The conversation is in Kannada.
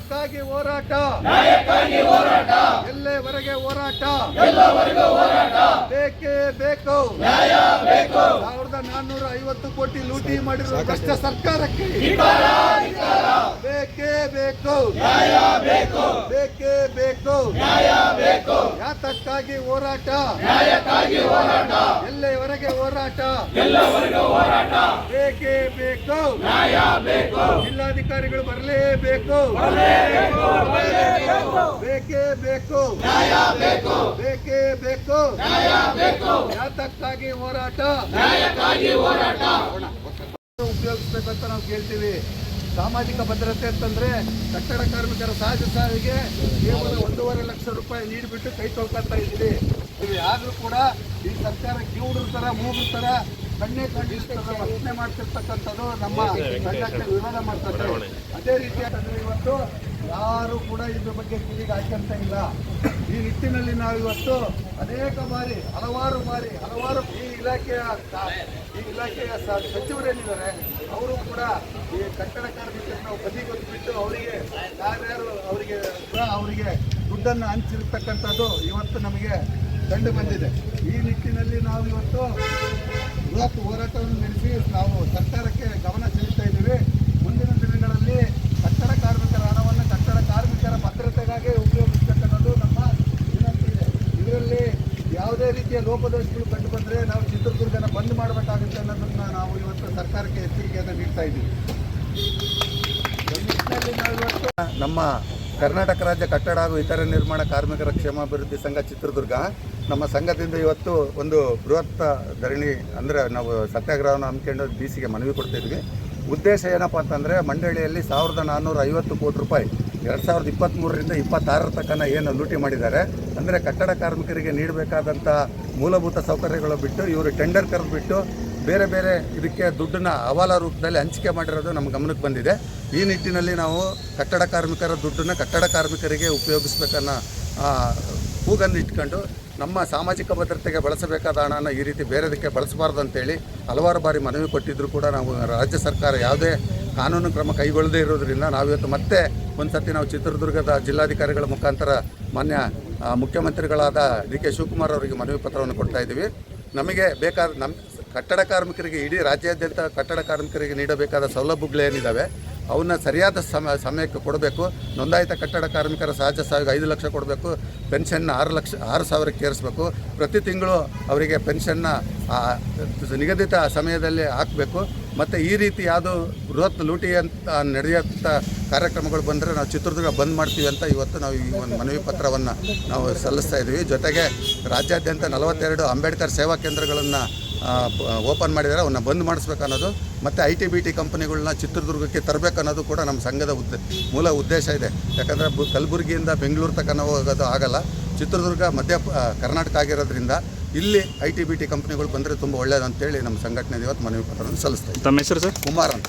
ನ್ಯಾಯಕ್ಕಾಗಿ ಹೋರಾಟ ಎಲ್ಲೆವರೆಗೆ ಹೋರಾಟ ಬೇಕೇ ಬೇಕು 1450 ಕೋಟಿ ಲೂಟಿ ಮಾಡಿರುವ ಭ್ರಷ್ಟ ಸರ್ಕಾರಕ್ಕೆ ಬೇಕೇ ಬೇಕು ಬೇಕೇ ಬೇಕು ಯಾತಕ್ಕಾಗಿ ಹೋರಾಟ ಎಲ್ಲೆವರೆಗೆ ಹೋರಾಟ ಬೇಕೇ ಬೇಕು ಜಿಲ್ಲಾಧಿಕಾರಿಗಳು ಬರಲೇಬೇಕು ಬೇಕೇ ಬೇಕು ಬೇಕೇ ಬೇಕು ಯಾತಕ್ಕಾಗಿ ಹೋರಾಟ ಉಪಯೋಗಿಸ್ಬೇಕಂತ ನಾವು ಕೇಳ್ತೀವಿ. ಸಾಮಾಜಿಕ ಭದ್ರತೆ ಅಂತಂದ್ರೆ ಕಟ್ಟಡ ಕಾರ್ಮಿಕರ ಸಹಜ ಸಾವಿಗೆ ಕೇವಲ 1.5 ಲಕ್ಷ ರೂಪಾಯಿ ನೀಡಿಬಿಟ್ಟು ಕೈ ತೊಳ್ಕೊತಾ ಇದ್ದೀವಿ. ಆದ್ರೂ ಕೂಡ ಈ ಸರ್ಕಾರ ಕಿವುಡ್ರ ತರ ಮೂಗ್ರ ತರ ಕಣ್ಣೆ ಕಂಡಿಸ್ತರ ವರ್ತನೆ ಮಾಡ್ತಿರ್ತಕ್ಕಂಥದ್ದು ನಮ್ಮ ಸಂಘಟನೆ ವಿರೋಧ ಮಾಡ್ತಾರೆ. ಅದೇ ರೀತಿಯಾಗಿ ಇವತ್ತು ಯಾರು ಕೂಡ ಇದ್ರ ಬಗ್ಗೆ ಕಿವಿಗೆ ಹಾಕಂತ ಇಲ್ಲ. ಈ ನಿಟ್ಟಿನಲ್ಲಿ ನಾವು ಇವತ್ತು ಅನೇಕ ಬಾರಿ ಹಲವಾರು ಈ ಇಲಾಖೆಯ ಸಚಿವರೇನಿದ್ದಾರೆ ಅವರು ಕೂಡ ಈ ಕಟ್ಟಡ ಕಾರ್ಮಿಕರನ್ನು ಬದಿಗೊತ್ತಿಬಿಟ್ಟು ಅವರಿಗೆ ದುಡ್ಡನ್ನು ಹಂಚಿರ್ತಕ್ಕಂಥದ್ದು ಇವತ್ತು ನಮಗೆ ಕಂಡು ಬಂದಿದೆ. ಈ ನಿಟ್ಟಿನಲ್ಲಿ ನಾವು ಇವತ್ತು ಬೃಹತ್ ಹೋರಾಟವನ್ನು ನಡೆಸಿ ನಾವು ಸರ್ಕಾರಕ್ಕೆ ಗಮನ ಸೆಳೀತಾ ಇದ್ದೀವಿ. ಮುಂದಿನ ದಿನಗಳಲ್ಲಿ ಕಟ್ಟಡ ಕಾರ್ಮಿಕರ ಹಣವನ್ನು ಕಟ್ಟಡ ಕಾರ್ಮಿಕರ ಭದ್ರತೆಗಾಗಿ ಉಪಯೋಗಿಸಬೇಕನ್ನೋದು ನಮ್ಮ ವಿನಂತಿ ಇದೆ. ಇದರಲ್ಲಿ ಯಾವುದೇ ರೀತಿಯ ಲೋಪದೋಷಗಳು ಕಂಡು ಬಂದರೆ ನಾವು ಚಿತ್ರದುರ್ಗನ ಬಂದ್ ಮಾಡಬೇಕಾಗುತ್ತೆ ಅನ್ನೋದನ್ನು ನಾವು ಇವತ್ತು ಸರ್ಕಾರಕ್ಕೆ ಎಚ್ಚರಿಕೆಯನ್ನು ನೀಡ್ತಾ ಇದ್ದೀವಿ. ನಮ್ಮ ಕರ್ನಾಟಕ ರಾಜ್ಯ ಕಟ್ಟಡ ಹಾಗೂ ಇತರೆ ನಿರ್ಮಾಣ ಕಾರ್ಮಿಕರ ಕ್ಷೇಮಾಭಿವೃದ್ಧಿ ಸಂಘ ಚಿತ್ರದುರ್ಗ ನಮ್ಮ ಸಂಘದಿಂದ ಇವತ್ತು ಒಂದು ಬೃಹತ್ ಧರಣಿ ಅಂದರೆ ನಾವು ಸತ್ಯಾಗ್ರಹವನ್ನು ಹಮ್ಮಿಕೊಂಡು ಡಿಸಿಗೆ ಮನವಿ ಕೊಡ್ತಿದ್ವಿ. ಉದ್ದೇಶ ಏನಪ್ಪ ಅಂತಂದರೆ ಮಂಡಳಿಯಲ್ಲಿ 1450 ಕೋಟಿ ರೂಪಾಯಿ 2023ರಿಂದ 26 ತನಕ ಏನು ಲೂಟಿ ಮಾಡಿದ್ದಾರೆ. ಅಂದರೆ ಕಟ್ಟಡ ಕಾರ್ಮಿಕರಿಗೆ ನೀಡಬೇಕಾದಂಥ ಮೂಲಭೂತ ಸೌಕರ್ಯಗಳು ಬಿಟ್ಟು ಇವರು ಟೆಂಡರ್ ಕರೆದುಬಿಟ್ಟು ಬೇರೆ ಬೇರೆ ಇದಕ್ಕೆ ದುಡ್ಡನ್ನು ಹವಾಲ ರೂಪದಲ್ಲಿ ಹಂಚಿಕೆ ಮಾಡಿರೋದು ನಮ್ಮ ಗಮನಕ್ಕೆ ಬಂದಿದೆ. ಈ ನಿಟ್ಟಿನಲ್ಲಿ ನಾವು ಕಟ್ಟಡ ಕಾರ್ಮಿಕರ ದುಡ್ಡನ್ನು ಕಟ್ಟಡ ಕಾರ್ಮಿಕರಿಗೆ ಉಪಯೋಗಿಸ್ಬೇಕನ್ನೋ ಕೂಗನ್ನು ಇಟ್ಕೊಂಡು ನಮ್ಮ ಸಾಮಾಜಿಕ ಭದ್ರತೆಗೆ ಬಳಸಬೇಕಾದ ಹಣನ ಈ ರೀತಿ ಬೇರೆದಕ್ಕೆ ಬಳಸಬಾರ್ದು ಅಂತೇಳಿ ಹಲವಾರು ಬಾರಿ ಮನವಿ ಕೊಟ್ಟಿದ್ದರೂ ಕೂಡ ನಾವು ರಾಜ್ಯ ಸರ್ಕಾರ ಯಾವುದೇ ಕಾನೂನು ಕ್ರಮ ಕೈಗೊಳ್ಳದೇ ಇರೋದ್ರಿಂದ ನಾವಿವತ್ತು ಮತ್ತೆ ಒಂದು ಸತಿ ನಾವು ಚಿತ್ರದುರ್ಗದ ಜಿಲ್ಲಾಧಿಕಾರಿಗಳ ಮುಖಾಂತರ ಮಾನ್ಯ ಮುಖ್ಯಮಂತ್ರಿಗಳಾದ ಡಿ ಕೆ ಶಿವಕುಮಾರ್ ಅವರಿಗೆ ಮನವಿ ಪತ್ರವನ್ನು ಕೊಡ್ತಾ ಇದ್ದೀವಿ. ನಮಗೆ ಬೇಕಾದ ನಮ್ಮ ಕಟ್ಟಡ ಕಾರ್ಮಿಕರಿಗೆ ಇಡೀ ರಾಜ್ಯಾದ್ಯಂತ ಕಟ್ಟಡ ಕಾರ್ಮಿಕರಿಗೆ ನೀಡಬೇಕಾದ ಸೌಲಭ್ಯಗಳೇನಿದ್ದಾವೆ ಅವನ್ನ ಸರಿಯಾದ ಸಮಯಕ್ಕೆ ಕೊಡಬೇಕು. ನೋಂದಾಯಿತ ಕಟ್ಟಡ ಕಾರ್ಮಿಕರ ಸಹಜ ಸಾವಿಗೆ 5 ಲಕ್ಷ ಕೊಡಬೇಕು. ಪೆನ್ಷನ್ನ 6,000ಕ್ಕೆ ಏರಿಸಬೇಕು. ಪ್ರತಿ ತಿಂಗಳು ಅವರಿಗೆ ಪೆನ್ಷನ್ನ ನಿಗದಿತ ಸಮಯದಲ್ಲಿ ಹಾಕಬೇಕು. ಮತ್ತು ಈ ರೀತಿ ಯಾವುದು ಬೃಹತ್ ಲೂಟಿ ಅಂತ ನಡೆಯುವಂಥ ಕಾರ್ಯಕ್ರಮಗಳು ಬಂದರೆ ನಾವು ಚಿತ್ರದುರ್ಗ ಬಂದ್ ಮಾಡ್ತೀವಿ ಅಂತ ಇವತ್ತು ನಾವು ಈ ಒಂದು ಮನವಿ ಪತ್ರವನ್ನು ನಾವು ಸಲ್ಲಿಸ್ತಾ ಇದ್ದೀವಿ. ಜೊತೆಗೆ ರಾಜ್ಯಾದ್ಯಂತ 42 ಅಂಬೇಡ್ಕರ್ ಸೇವಾ ಕೇಂದ್ರಗಳನ್ನು ಓಪನ್ ಮಾಡಿದ್ದಾರೆ. ಅವನ್ನ ಬಂದ್ ಮಾಡಿಸ್ಬೇಕು ಅನ್ನೋದು ಮತ್ತು IT-BT ಕಂಪನಿಗಳನ್ನ ಚಿತ್ರದುರ್ಗಕ್ಕೆ ತರಬೇಕನ್ನೋದು ಕೂಡ ನಮ್ಮ ಸಂಘದ ಮೂಲ ಉದ್ದೇಶ ಇದೆ. ಯಾಕಂದರೆ ಕಲಬುರಗಿಯಿಂದ ಬೆಂಗಳೂರು ತನಕ ಹೋಗೋದು ಆಗಲ್ಲ. ಚಿತ್ರದುರ್ಗ ಮಧ್ಯ ಕರ್ನಾಟಕ ಆಗಿರೋದ್ರಿಂದ ಇಲ್ಲಿ IT-BT ಕಂಪನಿಗಳು ಬಂದರೆ ತುಂಬ ಒಳ್ಳೆಯದು ಅಂತೇಳಿ ನಮ್ಮ ಸಂಘಟನೆ ಇವತ್ತು ಮನವಿ ಪತ್ರವನ್ನು ಸಲ್ಲಿಸ್ತಾ ಇದ್ದೀವಿ. ತಮ್ಮ ಹೆಸರು ಸರ್? ಕುಮಾರ್ ಅಂತ.